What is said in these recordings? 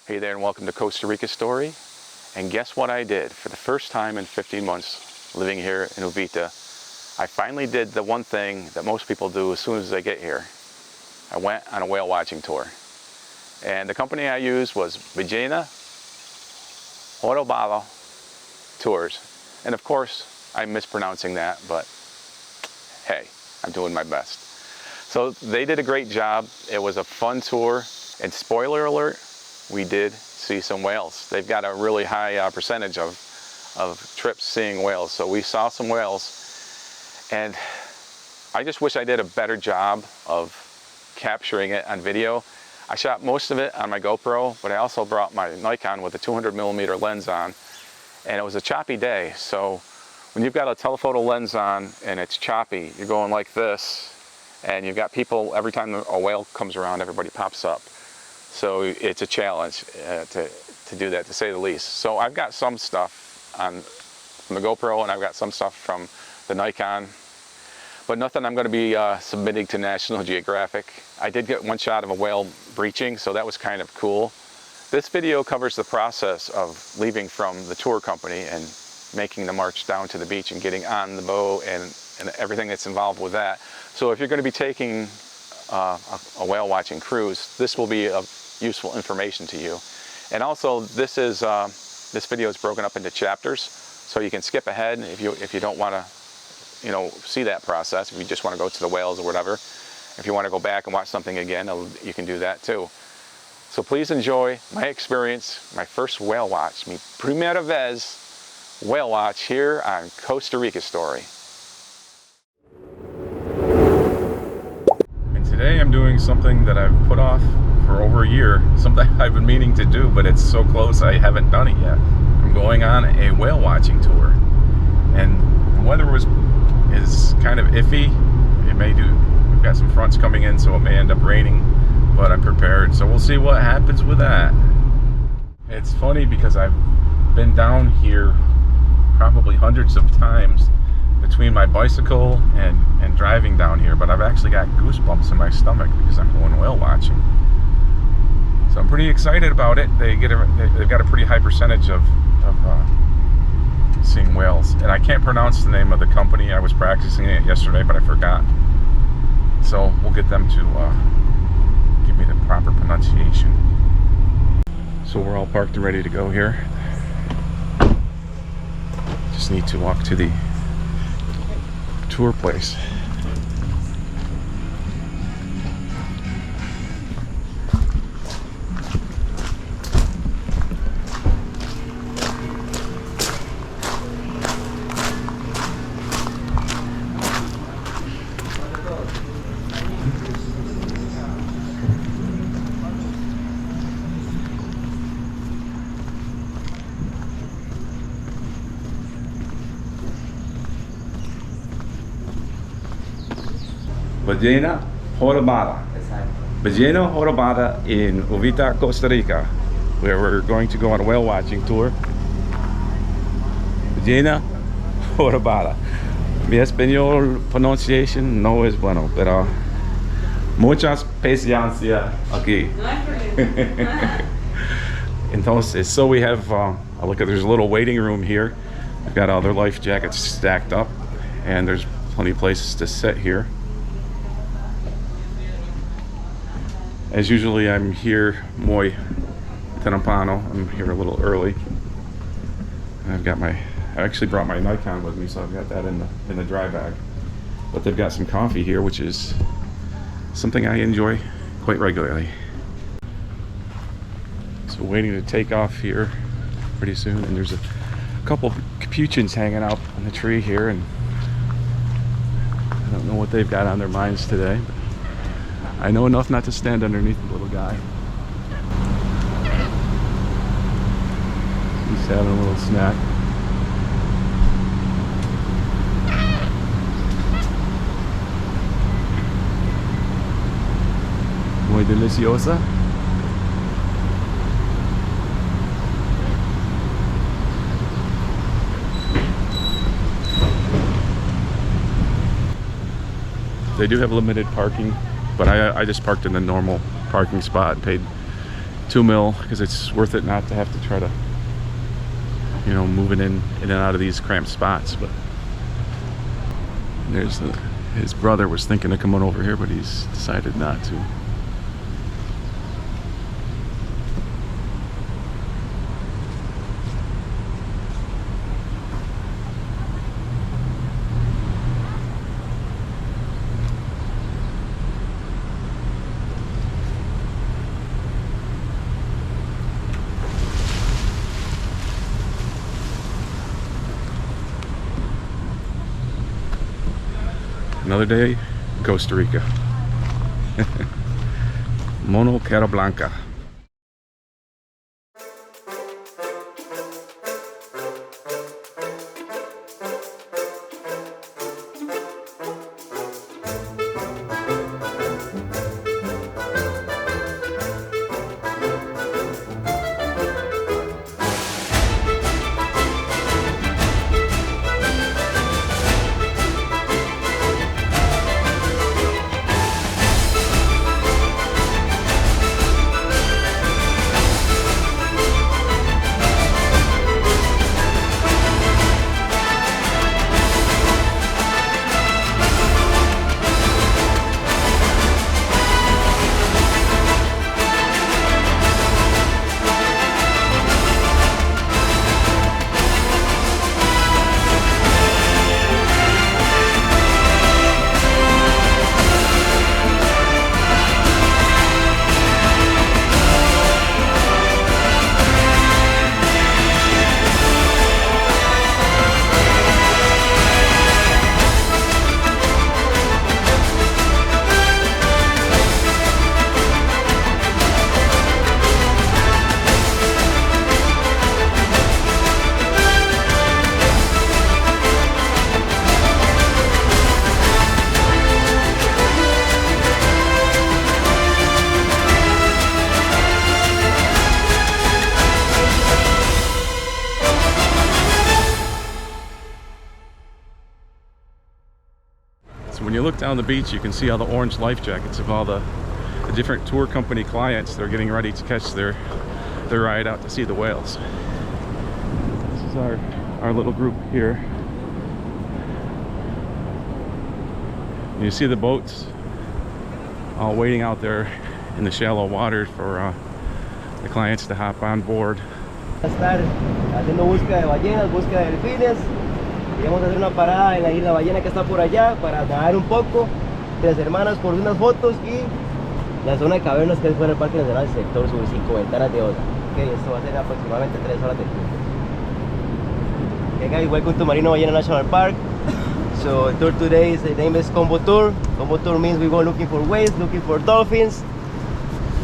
Hey there and welcome to Costa Rica Story. And guess what I did? For the first time in 15 months living here in Uvita, I finally did the one thing that most people do as soon as they get here. I went on a whale watching tour. And the company I used was Ballena Jorobada Tours. And of course, I'm mispronouncing that, but hey, I'm doing my best. So they did a great job. It was a fun tour. And spoiler alert, we did see some whales. They've got a really high percentage of trips seeing whales. So we saw some whales. And I just wish I did a better job of capturing it on video. I shot most of it on my GoPro, but I also brought my Nikon with a 200mm lens on. And it was a choppy day. So when you've got a telephoto lens on and it's choppy, you're going like this. And you've got people, every time a whale comes around, everybody pops up. So it's a challenge to do that, to say the least. So I've got some stuff from the GoPro, and I've got some stuff from the Nikon, but nothing I'm going to be submitting to National Geographic. I did get one shot of a whale breaching, so that was kind of cool. This video covers the process of leaving from the tour company and making the march down to the beach and getting on the boat and everything that's involved with that. So if you're going to be taking a whale watching cruise, this will be of useful information to you. And also this video is broken up into chapters, so you can skip ahead if you don't want to see that process. If you just want to go to the whales or whatever, if you want to go back and watch something again, you can do that too. So please enjoy my experience, my first whale watch, mi primera vez whale watch here on Costa Rica Story. Today I'm doing something that I've put off for over a year, something I've been meaning to do, but it's so close I haven't done it yet. I'm going on a whale watching tour, and the weather is kind of iffy. We've got some fronts coming in, so it may end up raining, but I'm prepared, so we'll see what happens with that. It's funny because I've been down here probably hundreds of times between my bicycle and driving down here, but I've actually got goosebumps in my stomach because I'm going whale watching. So I'm pretty excited about it. They've got a pretty high percentage of seeing whales, and I can't pronounce the name of the company. I was practicing it yesterday, but I forgot. So we'll get them to give me the proper pronunciation. So we're all parked and ready to go here. Just need to walk to the tour place. Ballena Jorobada. Ballena Jorobada in Uvita, Costa Rica, where we're going to go on a whale watching tour. Ballena Jorobada. Mi español pronunciation no es bueno, pero muchas paciencia aquí. Entonces, so we have, look at, there's a little waiting room here. We've got all their life jackets stacked up, and there's plenty of places to sit here. As usually, I'm here muy temprano. I'm here a little early. And I actually brought my Nikon with me, so I've got that in the dry bag. But they've got some coffee here, which is something I enjoy quite regularly. So waiting to take off here pretty soon, and there's a couple capuchins hanging out on the tree here, and I don't know what they've got on their minds today. But I know enough not to stand underneath the little guy. He's having a little snack. Muy deliciosa. They do have limited parking, but I just parked in the normal parking spot, paid 2 mil because it's worth it not to have to try to, you know, move it in and out of these cramped spots. But there's his brother was thinking of coming over here, but he's decided not to. Another day in Costa Rica. Mono Cara Blanca. So when you look down the beach, you can see all the orange life jackets of all the different tour company clients. They're getting ready to catch their ride out to see the whales. This is our little group here. You see the boats all waiting out there in the shallow water for the clients to hop on board. Estar haciendo búsqueda de ballenas, búsqueda de delfines. Queremos hacer una parada en la isla Ballena que está por allá para nadar un poco, 3 hermanas por unas fotos y la zona de cavernas que es fuera del Parque Nacional Sector Sur, 5 ventanas de Osa. Okay, esto va a ser aproximadamente 3 horas de tiempo. Okay guys, welcome to Marino Ballena National Park. So tour today is, the name is Combo Tour. Combo Tour means we go looking for whales, looking for dolphins.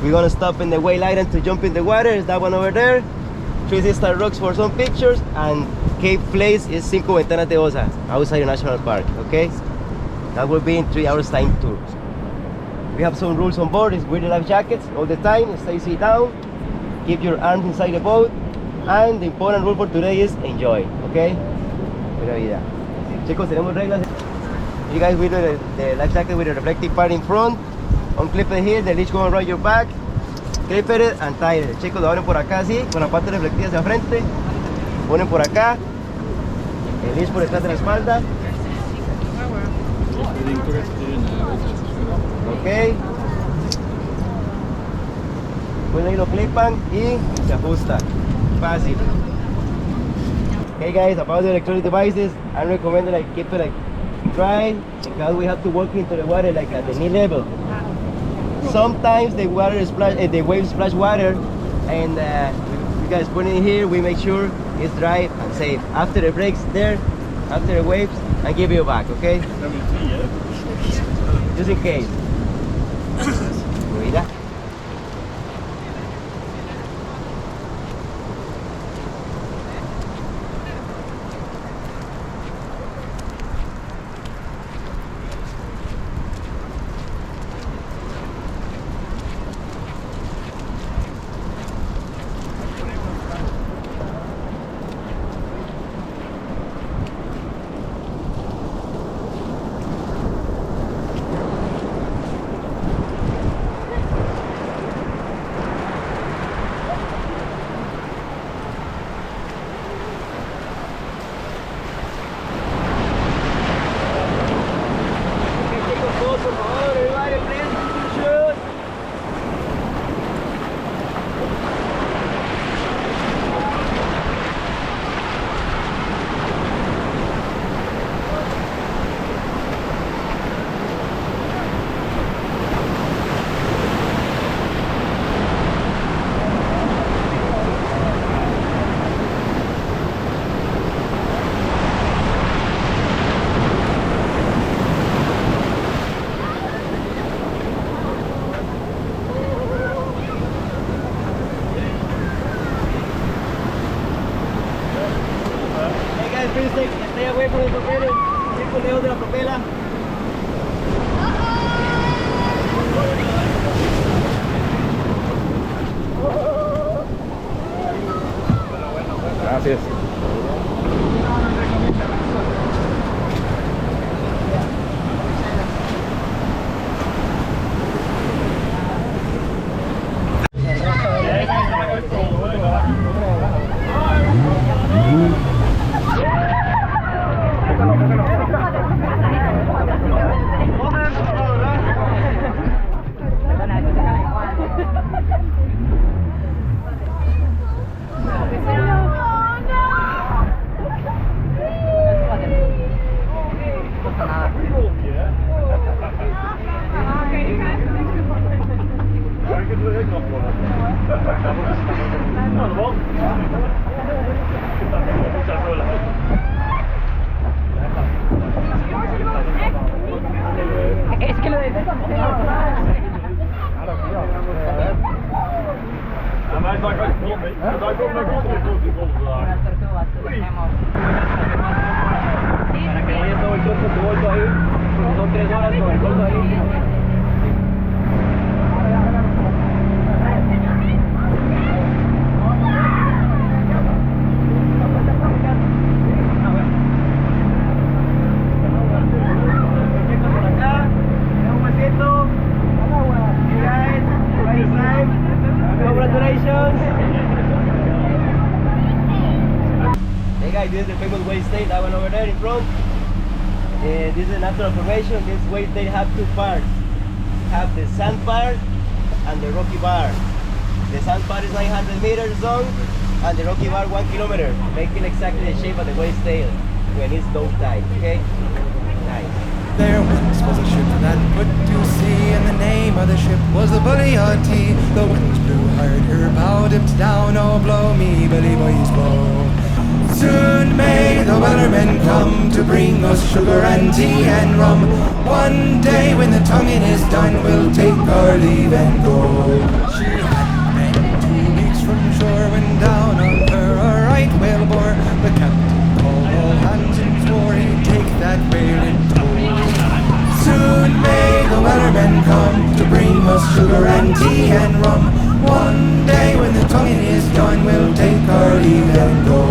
We're gonna stop in the whale island to jump in the water. Is that one over there? 3-star rocks for some pictures, and Cape Place is 5 Ventanas de Osa, outside the National Park, okay? That will be in 3 hours time tour. We have some rules on board, is wear the life jackets all the time, stay sit down, keep your arms inside the boat, and the important rule for today is enjoy, okay? Buena vida. Chicos, tenemos reglas. You guys wear the life jacket with the reflective part in front, unclip it here, the leash going around your back, clip it and tie it. Chicos, lo abren por acá así, con la parte reflectiva hacia frente, ponen por acá, el leash por detrás de la espalda. Ok. Pues ahí lo clipan y se ajusta. Fácil. Okay guys, about the electronic devices, I recommend like keep it like dry because we have to walk into the water like at the knee level. Sometimes the water the waves splash water, and you guys put it in here. We make sure it's dry and safe. After the breaks there, after the waves, I give you back, okay? Just in case. Mira. please stay away from the propeller. Keep lejos de la propela. Gracias. Para que vayas todo el tiempo con tu bolso ahí, porque son 3 horas con el bolso ahí. This is the famous Whale State, that one over there in front. This is a natural formation. This Whale State have 2 parts. Have the sand part and the rocky bar. The sand part is 900 meters long and the rocky bar 1 kilometer, making exactly the shape of the Whale State when it's low tide, okay? Nice. There once was a ship that put to sea, and the name of the ship was the Ballena. The winds blew hard, her bow dipped down, oh blow me, belly boys blow. Soon may the wellermen come to bring us sugar and tea and rum. One day when the tonguing is done, we'll take our leave and go. She had been 2 weeks from shore when down on her a right whale bore. The captain called all hands and swore he'd take that whale in tow. Soon may the wellermen come to bring us sugar and tea and rum. One day when the tonguing is done, we'll take our leave and go.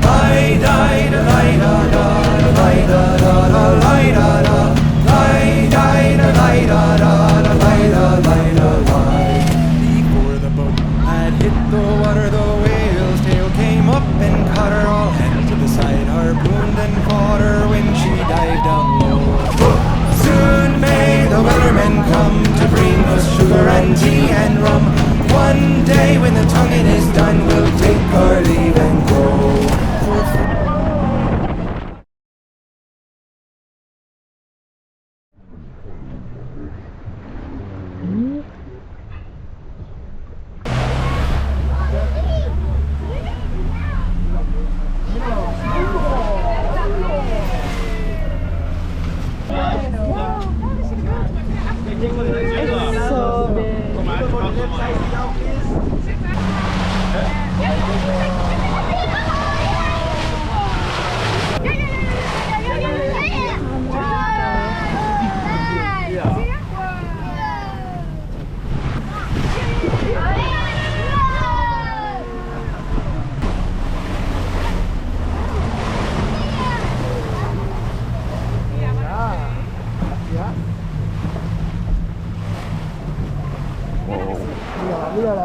Lie da da lie da da lie da da lie da da lie da lie da da lie da lie da lie. Before the boat had hit the water, the whale's tail came up and caught her. All hands to the side harpooned and caught her when she dived down low. Soon may the wellermen come to bring us sugar and tea and rum. One day when the tonguing is done, we'll take our leave and go.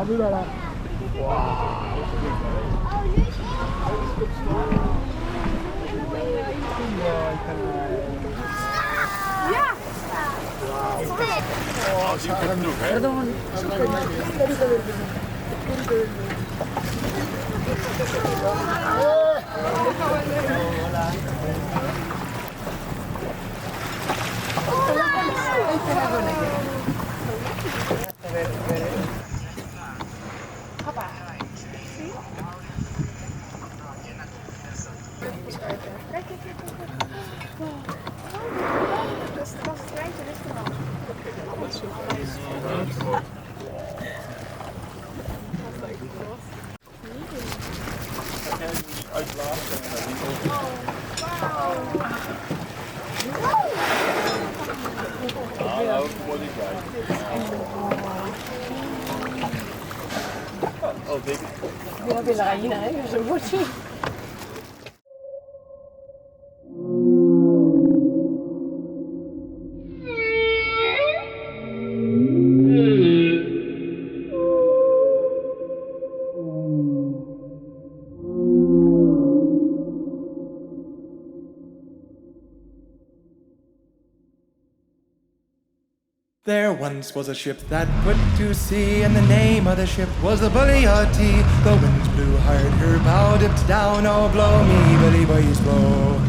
Mírala. Perdón. Mira la gallina, ¿eh? Soy mucho. There once was a ship that put to sea, and the name of the ship was the Ballena. The winds blew hard, her bow dipped down, oh blow me, belly boys blow.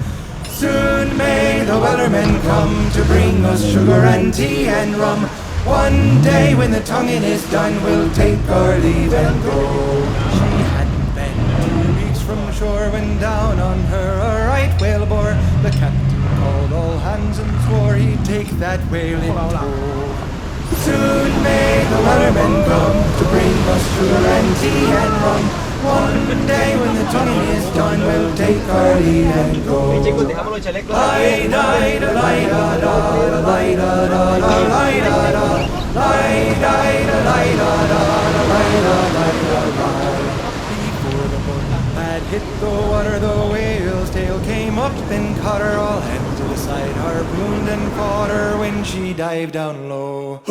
Soon may the wellermen come to bring us sugar and tea and rum. One day when the tonguing is done, we'll take our leave and go. She hadn't been 2 weeks from shore when down on her a right whale bore. The captain called all hands and swore he'd take that whale in tow. Soon may the wellermen come to bring us sugar and tea and rum. One day when the tonguing is done, we'll take our leave and go. Hey, chicos, dejamos los chalecos. Lie da da lie da da lie da da da lie da da lie da da lie da da lie da lie. Before the boat had hit the water, the whale's tail came up and caught her. All hands to the side harpooned and caught her when she dived down low.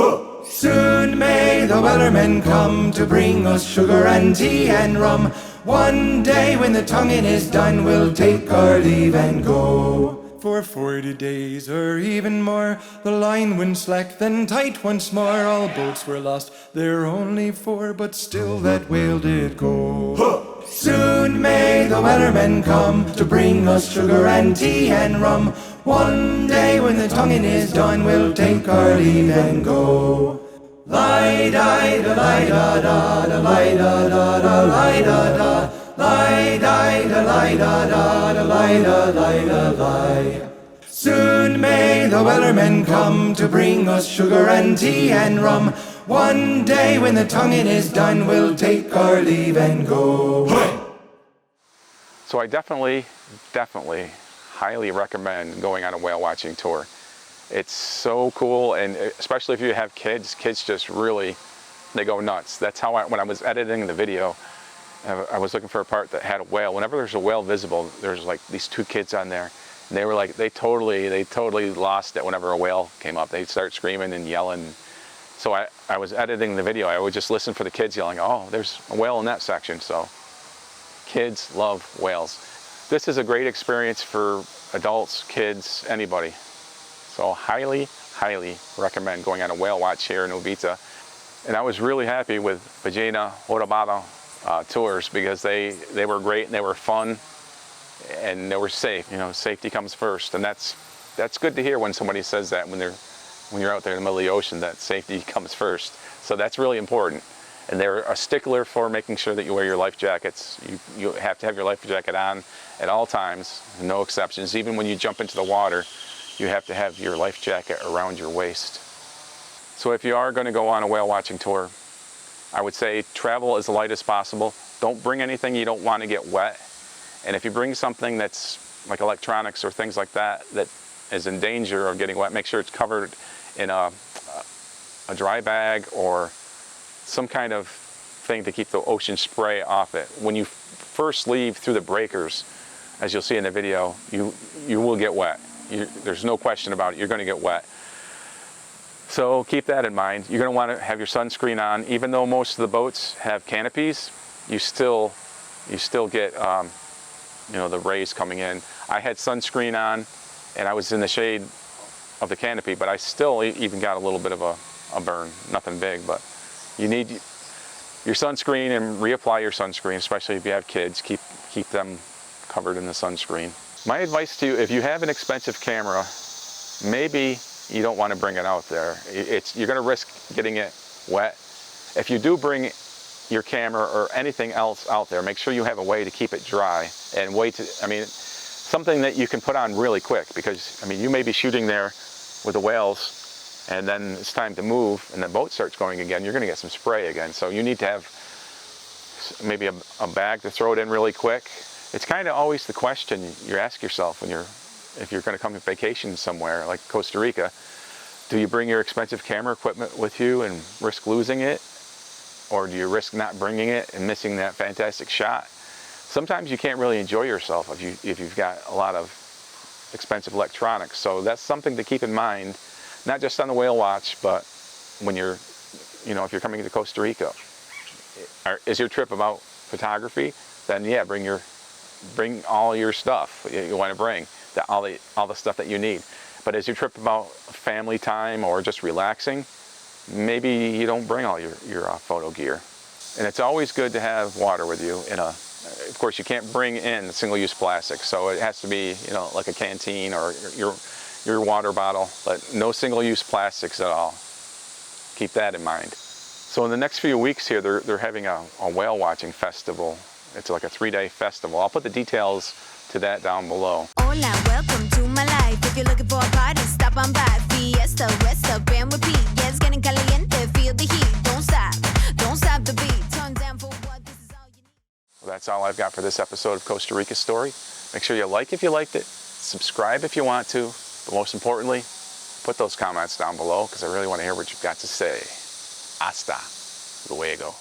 Soon may the wellermen come to bring us sugar and tea and rum. One day when the tonguing is done, we'll take our leave and go. For 40 days or even more, the line went slack, then tight once more. All boats were lost, there only 4, but still that whale did go. Soon may the wellermen come to bring us sugar and tea and rum. One day when the tonguing is done, we'll take our leave and go. Lie da da lie da da da lie da da da lie da da lie da da lie da da da lie da da lie. Soon may the wellermen come to bring us sugar and tea and rum. One day when the tonguing is done, we'll take our leave and go. So I definitely highly recommend going on a whale watching tour. It's so cool, and especially if you have kids just really, they go nuts. That's how when I was editing the video, I was looking for a part that had a whale. Whenever there's a whale visible, there's like these 2 kids on there, and they were like, they totally lost it whenever a whale came up. They'd start screaming and yelling. So I was editing the video. I would just listen for the kids yelling, oh, there's a whale in that section. So kids love whales. This is a great experience for adults, kids, anybody. So highly recommend going on a whale watch here in Uvita. And I was really happy with Ballena, Jorobada tours, because they were great and they were fun and they were safe. You know, safety comes first, and that's good to hear when somebody says that when you're out there in the middle of the ocean, that safety comes first. So that's really important. And they're a stickler for making sure that you wear your life jackets. You have to have your life jacket on at all times, no exceptions. Even when you jump into the water, you have to have your life jacket around your waist. So if you are going to go on a whale watching tour, I would say travel as light as possible. Don't bring anything you don't want to get wet. And if you bring something that's like electronics or things like that that is in danger of getting wet, make sure it's covered in a dry bag or some kind of thing to keep the ocean spray off it. When you first leave through the breakers, as you'll see in the video, you will get wet. There's no question about it, you're going to get wet. So keep that in mind. You're going to want to have your sunscreen on. Even though most of the boats have canopies, you still get the rays coming in. I had sunscreen on and I was in the shade of the canopy, but I still even got a little bit of a burn. Nothing big, but you need your sunscreen and reapply your sunscreen, especially if you have kids. Keep them covered in the sunscreen. My advice to you, if you have an expensive camera, maybe you don't want to bring it out there. You're going to risk getting it wet. If you do bring your camera or anything else out there, make sure you have a way to keep it dry and something that you can put on really quick, because you may be shooting there with the whales and then it's time to move and the boat starts going again, you're going to get some spray again. So you need to have maybe a bag to throw it in really quick, It's kind of always the question you ask yourself if you're going to come on vacation somewhere like Costa Rica. Do you bring your expensive camera equipment with you and risk losing it? Or do you risk not bringing it and missing that fantastic shot? Sometimes you can't really enjoy yourself if you've got a lot of expensive electronics. So that's something to keep in mind, not just on the whale watch, but when you're, if you're coming to Costa Rica. Is your trip about photography? Then yeah, bring all your stuff you want to bring, all the stuff that you need. But is your trip about family time or just relaxing? Maybe you don't bring all your photo gear. And it's always good to have water with you. Of course, you can't bring in single-use plastic, so it has to be, like a canteen or your water bottle, but no single-use plastics at all. Keep that in mind. So in the next few weeks here, they're having a whale watching festival. It's like a 3-day festival. I'll put the details to that down below. Hola, welcome to my life. If you're looking for a party, stop on by. Fiesta, rest up and repeat. Yeah, it's getting caliente, feel the heat. Don't stop the beat. Turn down for what, this is all you need. Well, that's all I've got for this episode of Costa Rica Story. Make sure you like if you liked it, subscribe if you want to, but most importantly, put those comments down below because I really want to hear what you've got to say. Hasta luego.